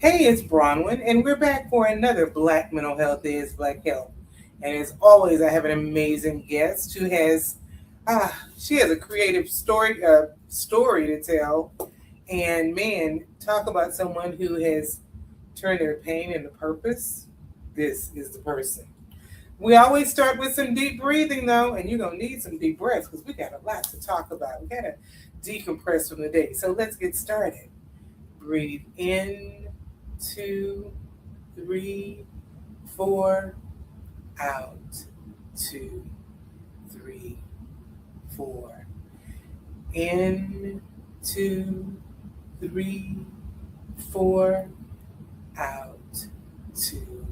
Hey, it's Bronwyn, and we're back for another Black Mental Health is Black Health. And as always, I have an amazing guest who has, she has a creative story to tell. And man, talk about someone who has turned their pain into purpose. This is the person. We always start with some deep breathing, though, and you're gonna need some deep breaths because we got a lot to talk about. We gotta decompress from the day. So let's get started. Breathe in, two, three, four, out, two, three, four, in, two, three, four, out, two,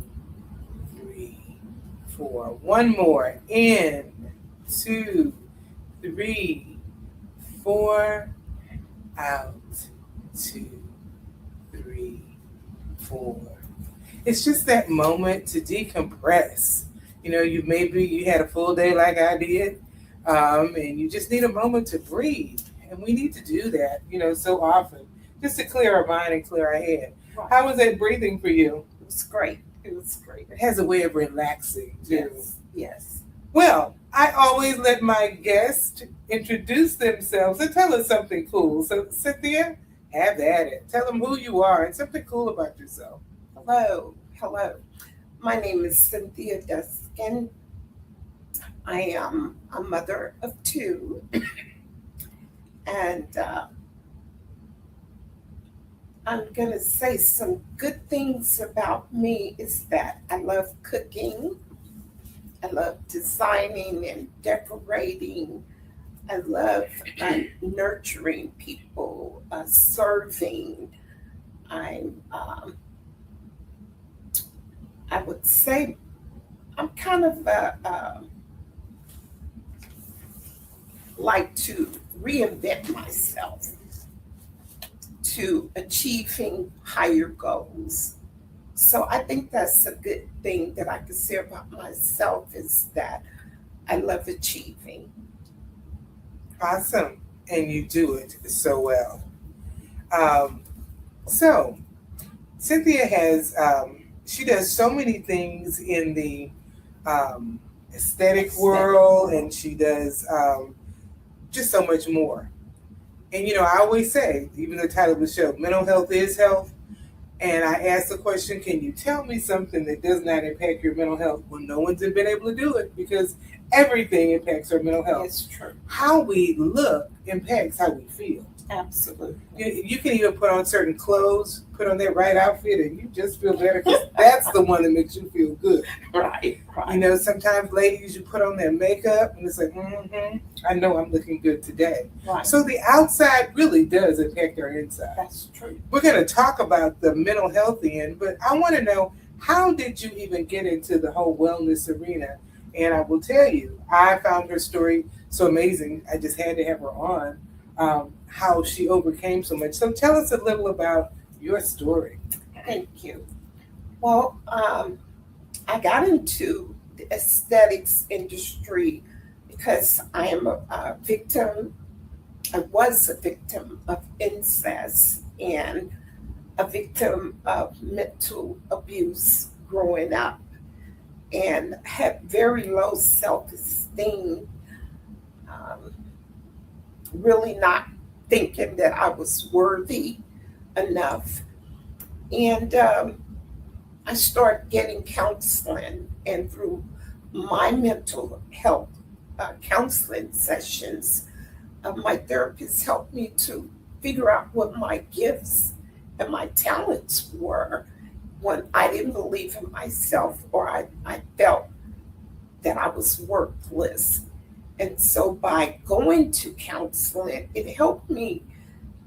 three, four. One more. In, two, three, four, out, two, three, four. It's just that moment to decompress. You had a full day like I did, and you just need a moment to breathe. And we need to do that, so often, just to clear our mind and clear our head. Right. How was that breathing for you? It was great. It was great. It has a way of relaxing too. Yes. Well, I always let my guests introduce themselves and tell us something cool. So, Cynthia, have at it. Tell them who you are and something cool about yourself. Hello. Hello. My name is Cynthia Duskin. I am a mother of two. And I'm going to say some good things about me is that I love cooking. I love designing and decorating. I love nurturing people, serving. I would say I'm kind of like to reinvent myself to achieving higher goals. So I think that's a good thing that I can say about myself is that I love achieving. Awesome. And you do it so well. Um, so, Cynthia she does so many things in the aesthetic world, and she does just so much more. And, I always say, even the title of the show, Mental Health is Health. And I ask the question, can you tell me something that does not impact your mental health? Well, no one's been able to do it because everything impacts our mental health. It's true. How we look impacts how we feel. Absolutely. You can even put on certain clothes, put on that right outfit, and you just feel better because that's the one that makes you feel good. Right. Sometimes ladies, you put on their makeup, and it's like, I know I'm looking good today. Right. So the outside really does impact our inside. That's true. We're going to talk about the mental health end, but I want to know, how did you even get into the whole wellness arena? And I will tell you, I found her story so amazing. I just had to have her on, how she overcame so much. So tell us a little about your story. Thank you. Well, I got into the aesthetics industry because I am a victim. I was a victim of incest and a victim of mental abuse growing up and had very low self-esteem, really not thinking that I was worthy enough. And I started getting counseling, and through my mental health counseling sessions, my therapist helped me to figure out what my gifts and my talents were when I didn't believe in myself or I felt that I was worthless. And so by going to counseling, it helped me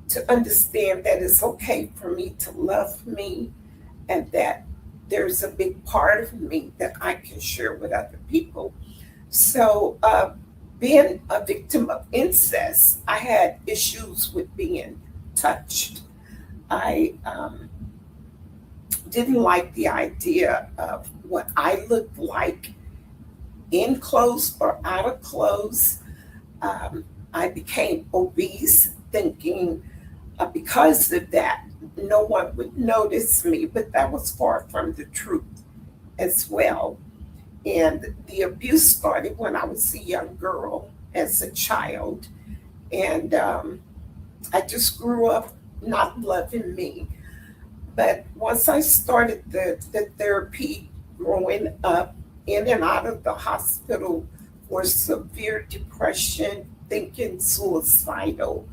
to understand that it's okay for me to love me and that there's a big part of me that I can share with other people. So, being a victim of incest, I had issues with being touched. I didn't like the idea of what I looked like in clothes or out of clothes. I became obese, thinking because of that, no one would notice me, but that was far from the truth as well. And the abuse started when I was a young girl, as a child. And I just grew up not loving me. But once I started the therapy, growing up in and out of the hospital for severe depression, thinking suicidal,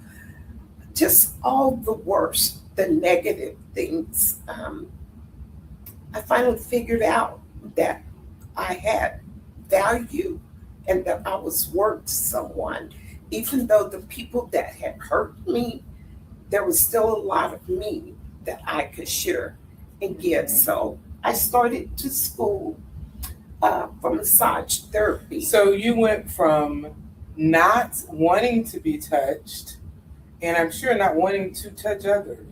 just all the worst, the negative things, I finally figured out that I had value and that I was worth someone. Even though the people that had hurt me, there was still a lot of me that I could share and give. So I started to school for massage therapy. So you went from not wanting to be touched, and I'm sure not wanting to touch others.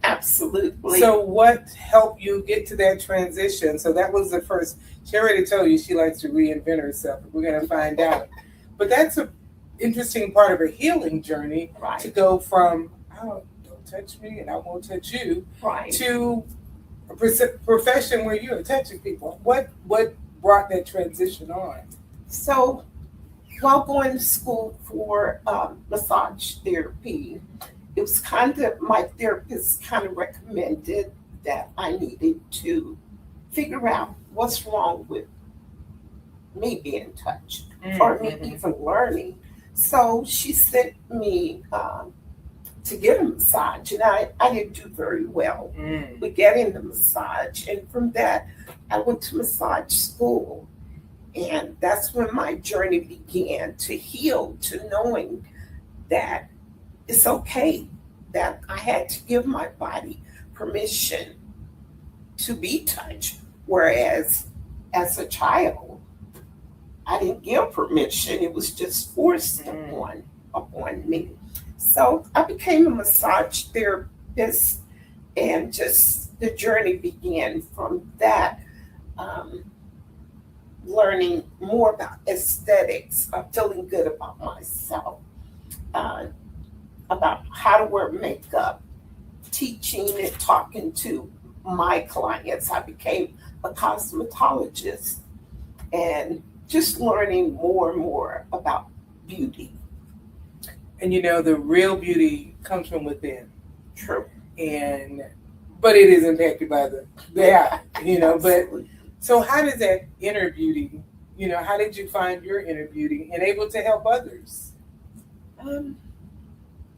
Absolutely. So what helped you get to that transition? So that was the first. She already told you she likes to reinvent herself. We're going to find out. But that's a interesting part of a healing journey to Right, go from don't touch me and I won't touch you right. to a profession where you're touching people. What brought that transition on? So while going to school for massage therapy, it was kind of, my therapist kind of recommended that I needed to figure out what's wrong with me being touched or me even learning. So she sent me to get a massage, and I didn't do very well Mm. with getting the massage. And from that, I went to massage school. And that's when my journey began to heal, to knowing that it's okay, that I had to give my body permission to be touched. Whereas as a child, I didn't give permission. It was just forced upon me. So I became a massage therapist, and just the journey began from that. Um, Learning more about aesthetics, feeling good about myself, uh, about how to wear makeup, teaching and talking to my clients. I became a cosmetologist and just learning more and more about beauty. And the real beauty comes from within. True. And but it is impacted by the out, but Absolutely. so how does that inner beauty, how did you find your inner beauty and able to help others? Um,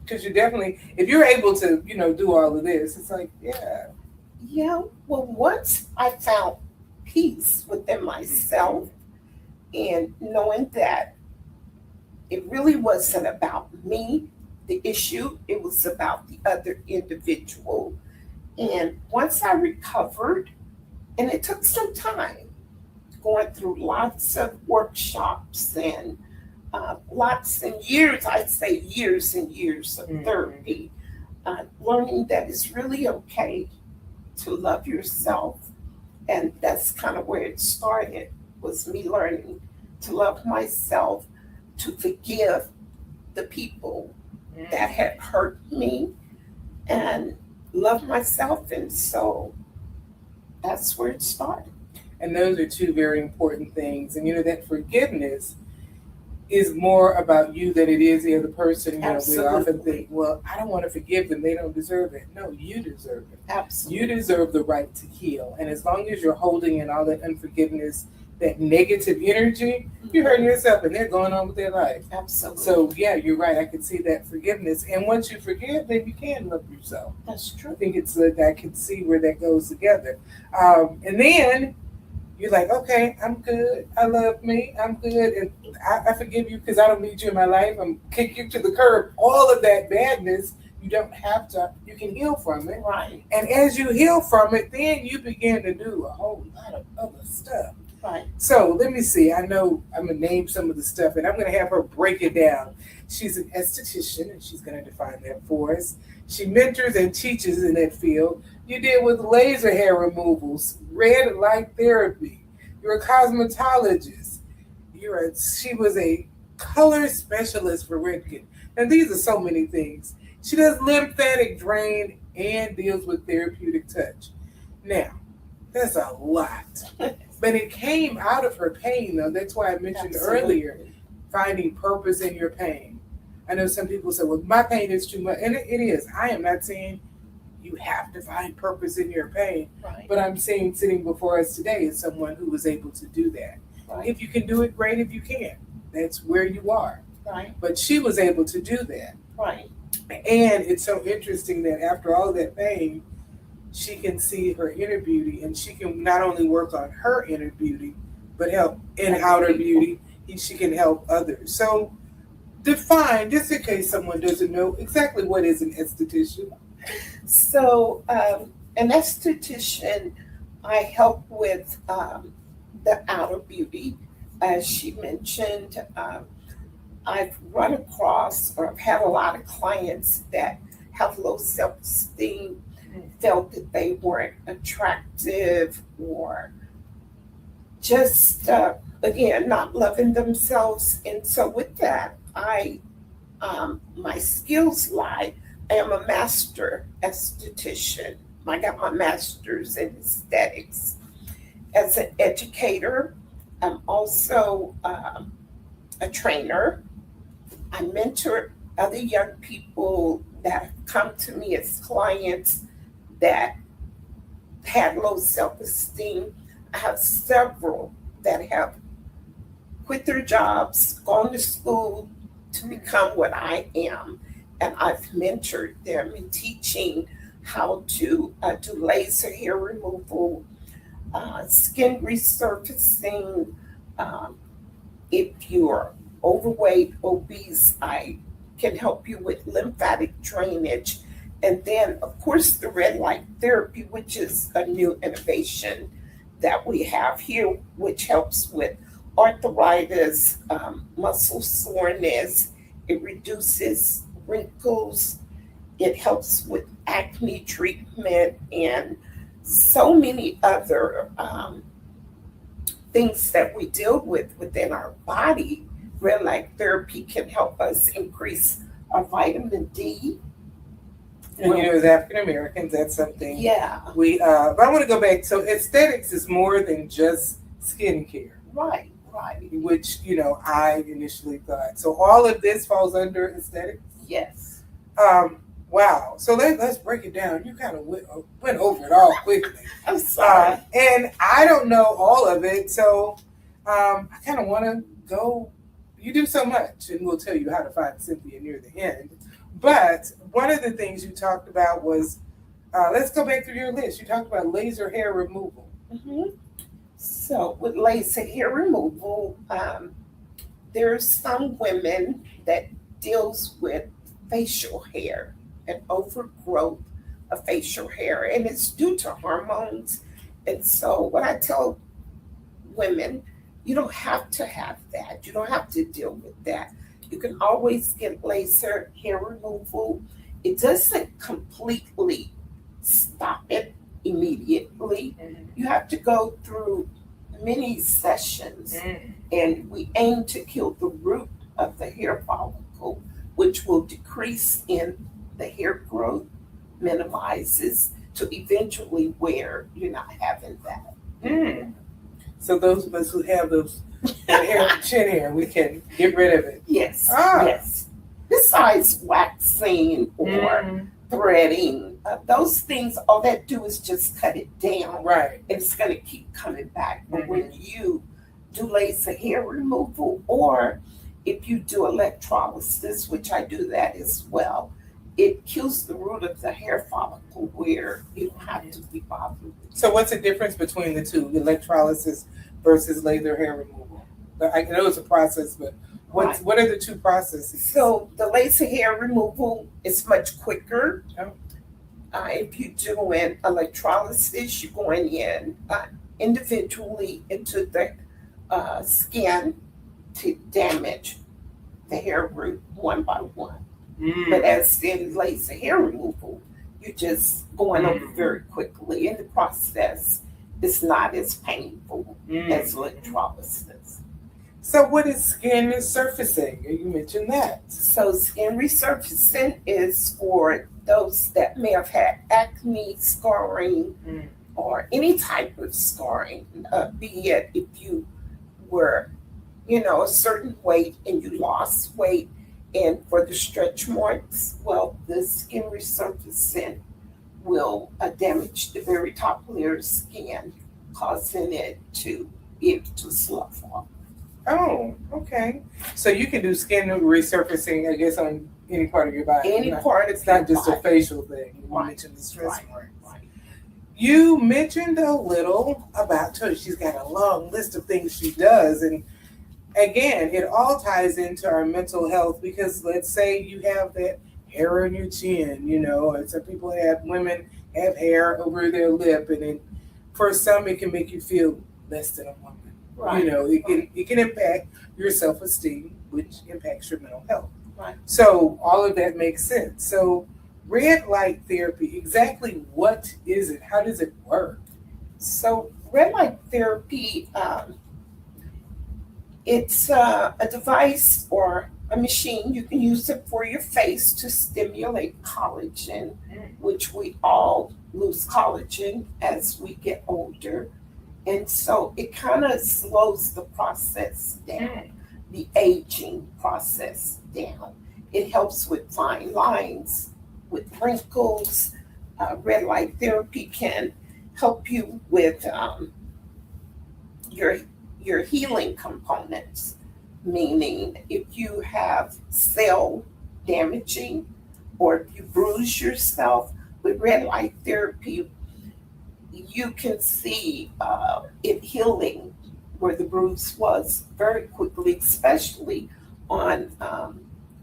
Because you definitely, if you're able to, do all of this, it's like, yeah. yeah, well, once I found peace within myself and knowing that it really wasn't about me, the issue, it was about the other individual. And once I recovered, and it took some time, going through lots of workshops and lots and years, I'd say years and years of therapy, learning that it's really okay to love yourself. And that's kind of where it started, was me learning to love myself, to forgive the people that had hurt me, and love myself. And so that's where it started. And those are two very important things. And that forgiveness is more about you than it is the other person. We often Absolutely. think, well, I don't want to forgive them. They don't deserve it. No, you deserve it. Absolutely. You deserve the right to heal. And as long as you're holding in all that unforgiveness, that negative energy, you're hurting yourself and they're going on with their life. Absolutely. So, yeah, you're right. I can see that forgiveness. And once you forgive, then you can love yourself. That's I true. think I can see where that goes together. And then you're like, okay, I'm good. I love me. I'm good. And I forgive you because I don't need you in my life. I'm kick you to the curb. All of that badness, you don't have to, you can heal from it. Right. And as you heal from it, then you begin to do a whole lot of other stuff. Right. So let me see. I know I'm going to name some of the stuff and I'm going to have her break it down. She's an esthetician and she's going to define that for us. She mentors and teaches in that field. You deal with laser hair removals, red light therapy. You're a cosmetologist. She was a color specialist for Redken. And these are so many things. She does lymphatic drain and deals with therapeutic touch. Now, that's a lot. But it came out of her pain, though. That's why I mentioned earlier finding purpose in your pain. I know some people say, well, my pain is too much. And it is. I am not saying you have to find purpose in your pain. Right. But I'm saying sitting before us today is someone who was able to do that. Right. If you can do it, great. If you can't, that's where you are. Right. But she was able to do that. Right. And it's so interesting that after all that pain, she can see her inner beauty, and she can not only work on her inner beauty, but help in outer beauty. She can help others. So define, just in case someone doesn't know, exactly what is an esthetician. So an esthetician, I help with the outer beauty. As she mentioned, I've run across or I've had a lot of clients that have low self-esteem, felt that they weren't attractive, or just, again, not loving themselves. And so with that, my skills lie. I am a master esthetician. I got my master's in aesthetics. As an educator, I'm also a trainer. I mentor other young people that have come to me as clients that had low self-esteem. I have several that have quit their jobs, gone to school to become what I am. And I've mentored them in teaching how to do laser hair removal, skin resurfacing. If you're overweight, obese, I can help you with lymphatic drainage. And then, of course, the red light therapy, which is a new innovation that we have here, which helps with arthritis, muscle soreness. It reduces wrinkles. It helps with acne treatment and so many other things that we deal with within our body. Red light therapy can help us increase our vitamin D. And as African Americans, that's something we. But I want to go back. So aesthetics is more than just skincare. Right. Which I initially thought. So all of this falls under aesthetics. Yes. Wow. So let's break it down. You kind of went over it all quickly. I'm sorry. And I don't know all of it, so I kind of want to go. You do so much, and we'll tell you how to find Cynthia near the end. But one of the things you talked about was, let's go back through your list. You talked about laser hair removal. Mm-hmm. So with laser hair removal, there's some women that deals with facial hair and overgrowth of facial hair, and it's due to hormones. And so what I tell women, you don't have to have that. You don't have to deal with that. You can always get laser hair removal. It doesn't completely stop it immediately. Mm-hmm. You have to go through many sessions, and we aim to kill the root of the hair follicle, which will decrease in the hair growth, minimizes to eventually where you're not having that. So those of us who have those chin hair, we can get rid of it. Yes. Yes. Besides waxing or threading, those things, all that do is just cut it down. Right. It's going to keep coming back. But when you do laser hair removal, or if you do electrolysis, which I do that as well, it kills the root of the hair follicle where you don't have to be bothered. So what's the difference between the two, electrolysis versus laser hair removal? I know it's a process, but what are the two processes? So the laser hair removal is much quicker. Oh. If you do an electrolysis, you're going in individually into the skin to damage the hair root one by one. But as in laser hair removal, you're just going over very quickly, and the process is not as painful as electrolysis. So what is skin surfacing? You mentioned that. So skin resurfacing is for those that may have had acne, scarring, Mm. or any type of scarring, be it if you were, a certain weight and you lost weight, and for the stretch marks, well, the skin resurfacing will damage the very top layer of skin, causing it to be able to slough off. Oh, okay. So you can do skin resurfacing, I guess, on any part of your body. Any Not- part of It's not your just a body. facial thing. You Right, mentioned the stress right, marks. right. You mentioned a little about her. She's got a long list of things she does. And again, it all ties into our mental health because let's say you have that hair on your chin, or some people women have hair over their lip. And then for some, it can make you feel less than a woman. Right. It can impact your self-esteem, which impacts your mental health. Right. So all of that makes sense. So red light therapy, exactly what is it? How does it work? So red light therapy, it's a device or a machine. You can use it for your face to stimulate collagen, which we all lose collagen as we get older. And so it kind of slows the process down, the aging process down. It helps with fine lines, with wrinkles. Red light therapy can help you with your healing components, meaning if you have cell damaging or if you bruise yourself with red light therapy, you can see it healing where the bruise was very quickly, especially on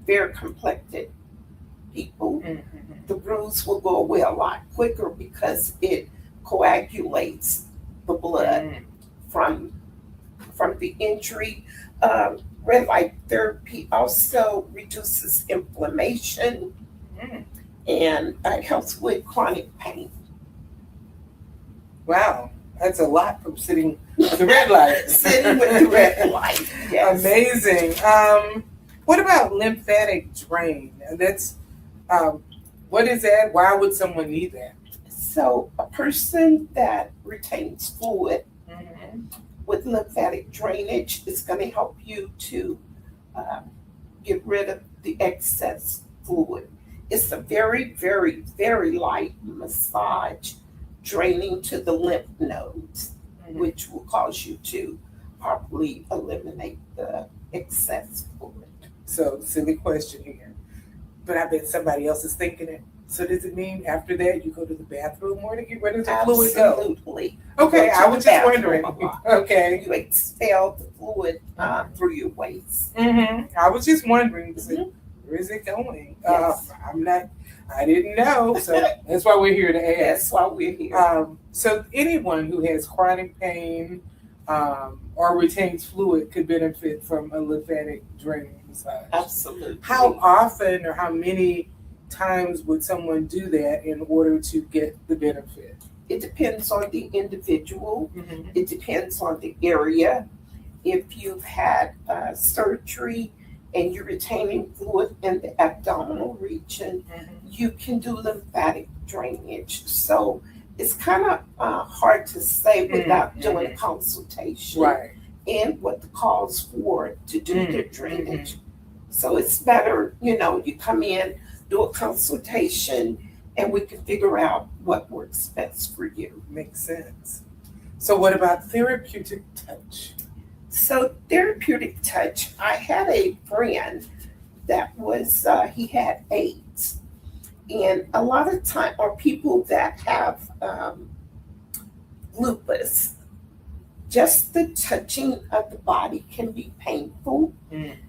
fair complected people. The bruise will go away a lot quicker because it coagulates the blood from the injury. Red light therapy also reduces inflammation and helps with chronic pain. Wow, that's a lot from sitting with the red light. Sitting with the red light, yes. Amazing. What about lymphatic drain? That's what is that? Why would someone need that? So a person that retains fluid with lymphatic drainage is going to help you to get rid of the excess fluid. It's a very, very, very light massage draining to the lymph nodes, which will cause you to properly eliminate the excess fluid. So, silly question here, but I bet somebody else is thinking it. So does it mean after that you go to the bathroom more to get rid of the fluid? Absolutely. Okay, Go to I was the just bathroom wondering. a lot. Okay. You expel the fluid through your waist. I was just wondering, Mhm. where is it going? Yes. I didn't know, so that's why we're here to ask. That's why we're here. So anyone who has chronic pain or retains fluid could benefit from a lymphatic drain massage. Absolutely. How often or how many times would someone do that in order to get the benefit? It depends on the individual. It depends on the area. If you've had surgery and you're retaining fluid in the abdominal region, you can do lymphatic drainage. So it's kind of hard to say without doing a consultation Right. and what the cause for to do the drainage. So it's better, you come in, do a consultation, and we can figure out what works best for you. Makes sense. So what about therapeutic touch? So therapeutic touch, I had a friend that was, he had AIDS. And a lot of time, or people that have lupus, just the touching of the body can be painful.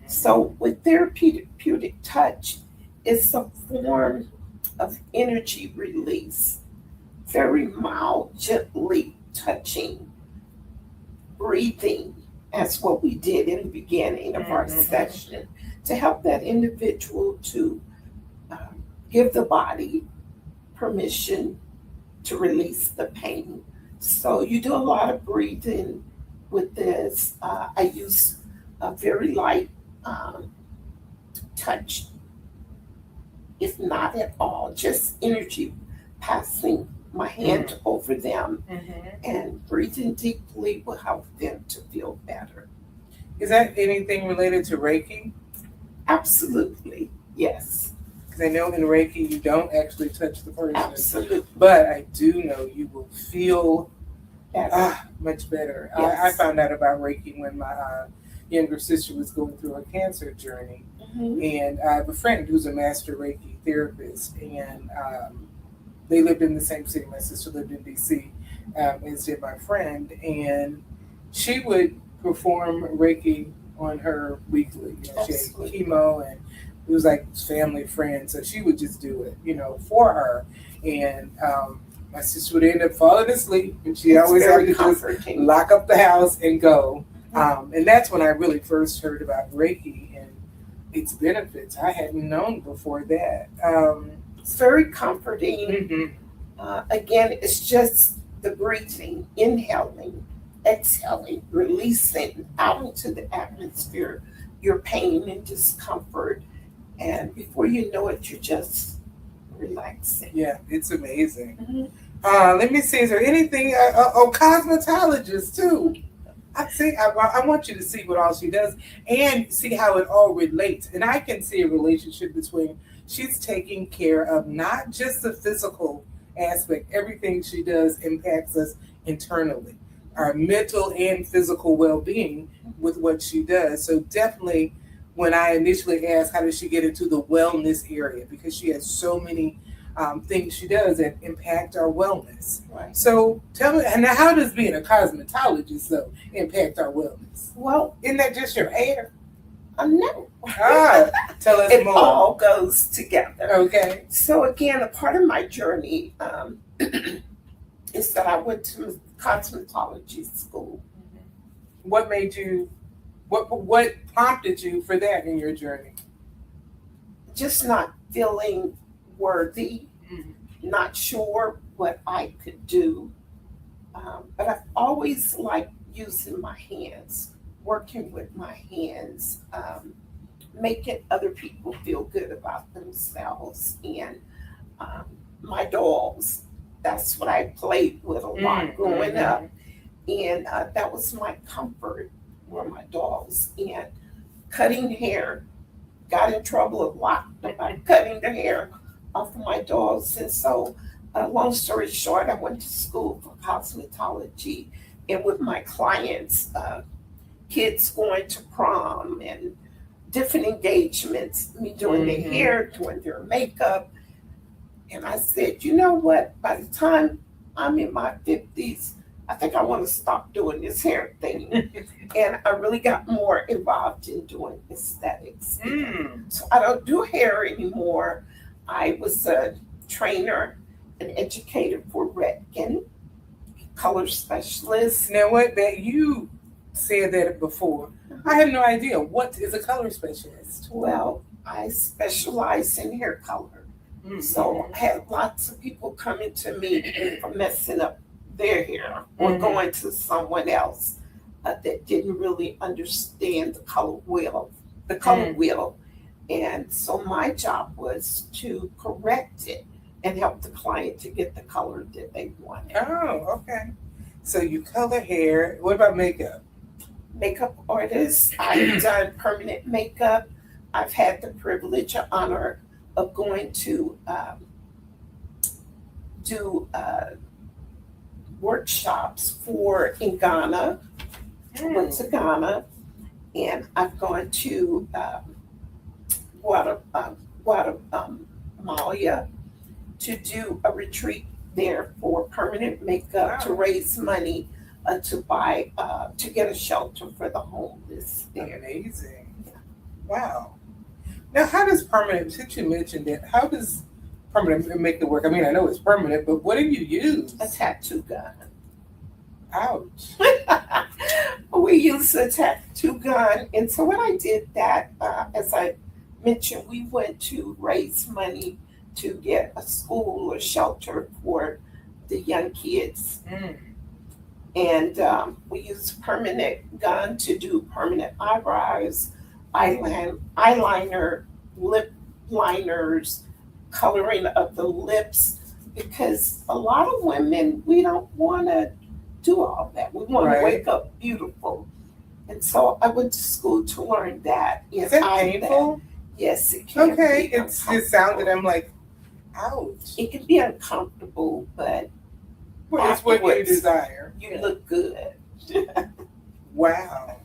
So with therapeutic touch, it's a form of energy release, very mild, gently touching, breathing, as what we did in the beginning of our session, to help that individual to give the body permission to release the pain. So you do a lot of breathing with this. I use a very light touch if not at all, just energy passing my hand over them and breathing deeply will help them to feel better. Is that anything related to Reiki? Absolutely, yes, Because I know in Reiki you don't actually touch the person, absolutely but I do know you will feel better. much better. Yes. I found out about Reiki when my younger sister was going through her cancer journey, and I have a friend who's a master Reiki therapist, and they lived in the same city. My sister lived in DC, as did my friend, and she would perform Reiki on her weekly. You know, she had Absolutely. chemo, and it was like family friend, so she would just do it, for her. And my sister would end up falling asleep, and she It's always had very to just comforting. lock up the house and go. And that's when I really first heard about Reiki and its benefits. I hadn't known before that. It's very comforting. Mhm. Again, it's just the breathing, inhaling, exhaling, releasing out into the atmosphere your pain and discomfort. And before you know it, you're just relaxing. Yeah, it's amazing. Mhm. Let me see. Is there anything? Cosmetologist too. I want you to see what all she does and see how it all relates. And I can see a relationship between she's taking care of not just the physical aspect. Everything she does impacts us internally, our mental and physical well-being with what she does. So definitely, when I initially asked how does she get into the wellness area, because she has so many things she does that impact our wellness. Right. So tell me, and now how does being a cosmetologist though impact our wellness? Well, Isn't that just your hair? no. Tell us It more. all goes together. Okay. So again, a part of my journey is that I went to cosmetology school. What made you? What prompted you for that in your journey? Just not feeling worthy, Mhm. not sure what I could do. But I've always liked using my hands, working with my hands, making other people feel good about themselves. And my dolls, that's what I played with a lot growing up. And that was my comfort, were my dolls. And cutting hair, got in trouble a lot about cutting the hair off of my dolls. And so, long story short, I went to school for cosmetology. And with my clients, kids going to prom and different engagements, me doing their hair, doing their makeup. And I said, you know what? By the time I'm in my 50s, I think I want to stop doing this hair thing. And I really got more involved in doing aesthetics. So I don't do hair anymore. I was a trainer and educator for Redken, color specialist. Now, what that you said that before. I have no idea. What is a color specialist? Well, I specialize in hair color. So I had lots of people coming to me for messing up their hair or going to someone else that didn't really understand the color wheel. And so my job was to correct it and help the client to get the color that they wanted. Oh, okay. So you color hair. What about makeup? Makeup artist. I've done permanent makeup. I've had the privilege or honor of going to do workshops in Ghana. I went to Ghana, and I've gone to Guatemala to do a retreat there for permanent makeup to raise money to get a shelter for the homeless there. Amazing. Wow. Now, how does permanent, since you mentioned it, how does permanent makeup work? I mean, I know it's permanent, but what do you use? A tattoo gun. Ouch. We use a tattoo gun. And so when I did that, as I mentioned, we went to raise money to get a school or shelter for the young kids. And we used permanent gun to do permanent eyebrows, eyeliner, lip liners, coloring of the lips, because a lot of women, we don't want to do all that. We want Right. to wake up beautiful. And so I went to school to learn that. Is that painful? Yes, it can Okay, be. it sounded. I'm like, ouch. It can be uncomfortable, but Well, it's what you afterwards, desire. you look good. Wow.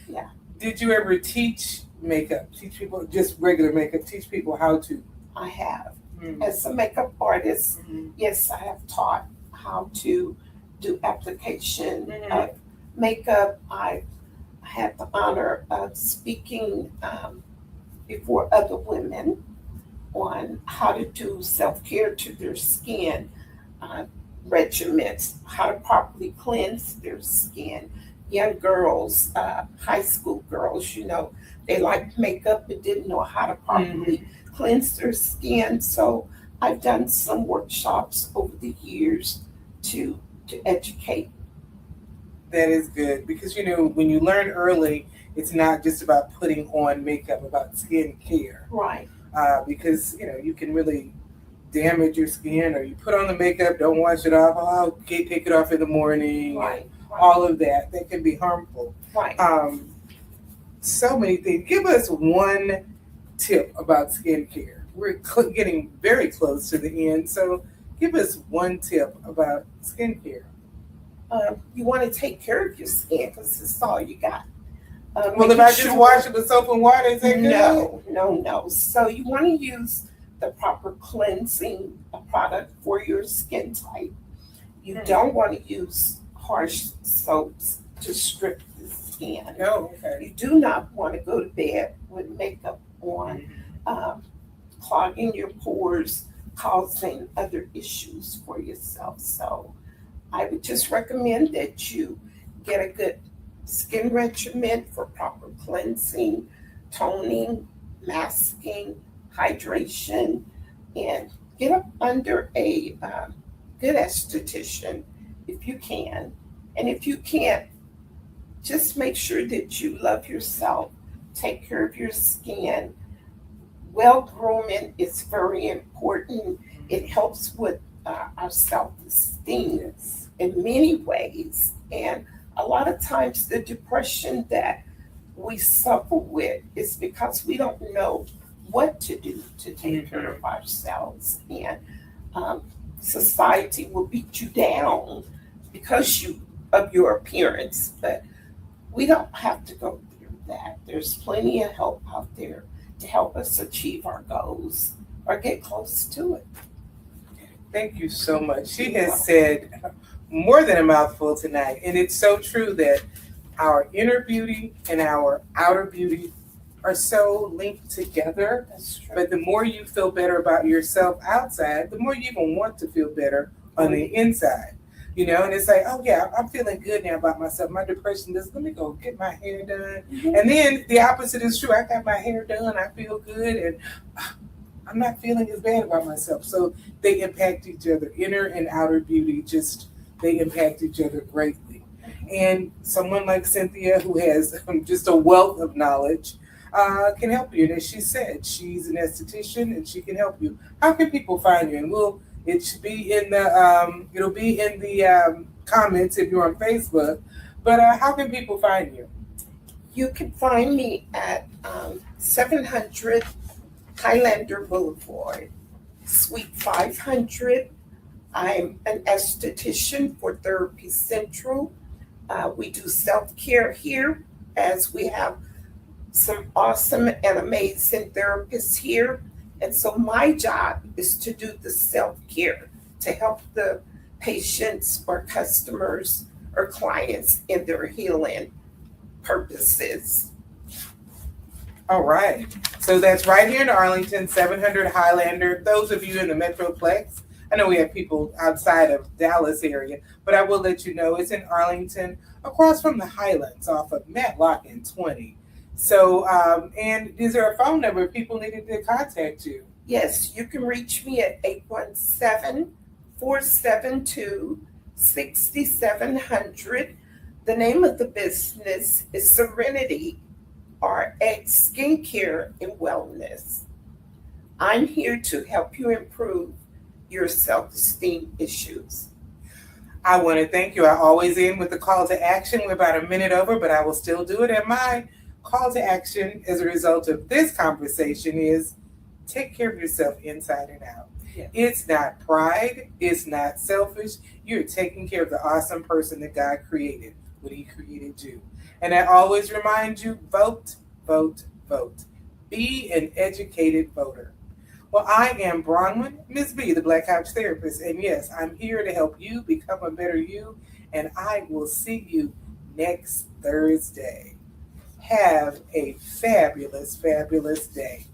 Yeah. Did you ever teach makeup? Teach people just regular makeup? Teach people how to? I have. Mm. As a makeup artist, Mhm. yes, I have taught how to do application Mhm. of makeup. I had the honor of speaking before other women on how to do self-care to their skin, uh, regimens, how to properly cleanse their skin. Young girls, high school girls, they liked makeup but didn't know how to properly cleanse their skin. So I've done some workshops over the years to educate. That is good because when you learn early, it's not just about putting on makeup, about skin care. Right. Because you can really damage your skin, or you put on the makeup, don't wash it off. Oh, okay, take it off in the morning. Right. All of that can be harmful. Right. So many things. Give us one tip about skincare. We're getting very close to the end, so give us one tip about skincare. You want to take care of your skin because it's all you got. Well, if I just wash it with soap and water, is that good? No. So you want to use the proper cleansing product for your skin type. You don't want to use harsh soaps to strip the skin. Oh, okay. You do not want to go to bed with makeup on, clogging your pores, causing other issues for yourself. So I would just recommend that you get a good skin regimen for proper cleansing, toning, masking, hydration, and get up under a good esthetician if you can. And if you can't, just make sure that you love yourself, take care of your skin. Well grooming is very important. It helps with our self-esteem in many ways. And a lot of times the depression that we suffer with is because we don't know what to do to take care of ourselves. And society will beat you down because of your appearance, but we don't have to go through that. There's plenty of help out there to help us achieve our goals or get close to it. Thank you so much. She has said more than a mouthful tonight, and it's so true that our inner beauty and our outer beauty are so linked together. That's true. But the more you feel better about yourself outside, the more you even want to feel better on the inside. And it's like, oh yeah, I'm feeling good now about myself. My depression let me go get my hair done. And then the opposite is true. I got my hair done, I feel good, and I'm not feeling as bad about myself. So they impact each other. Inner and outer beauty, they impact each other greatly. And someone like Cynthia, who has just a wealth of knowledge, can help you. And as she said, she's an esthetician and she can help you. How can people find you? And it should be in the it'll be in the comments if you're on Facebook. But how can people find you? You can find me at 700 Highlander Boulevard, Suite 500. I'm an esthetician for Therapy Central. We do self-care here, as we have some awesome and amazing therapists here. And so my job is to do the self-care to help the patients or customers or clients in their healing purposes. All right. So that's right here in Arlington, 700 Highlander. Those of you in the Metroplex, I know we have people outside of Dallas area, but I will let you know it's in Arlington, across from the Highlands off of Matlock and 20. So, and is there a phone number if people needed to contact you? Yes, you can reach me at 817-472-6700. The name of the business is Serenity RX Skincare and Wellness. I'm here to help you improve your self-esteem issues. I want to thank you. I always end with the call to action. We're about a minute over, but I will still do it. And my call to action as a result of this conversation is take care of yourself inside and out. Yeah. It's not pride, it's not selfish. You're taking care of the awesome person that God created when He created you. And I always remind you vote, vote, vote. Be an educated voter. Well, I am Bronwyn, Ms. B, the Black Couch Therapist. And yes, I'm here to help you become a better you. And I will see you next Thursday. Have a fabulous, fabulous day.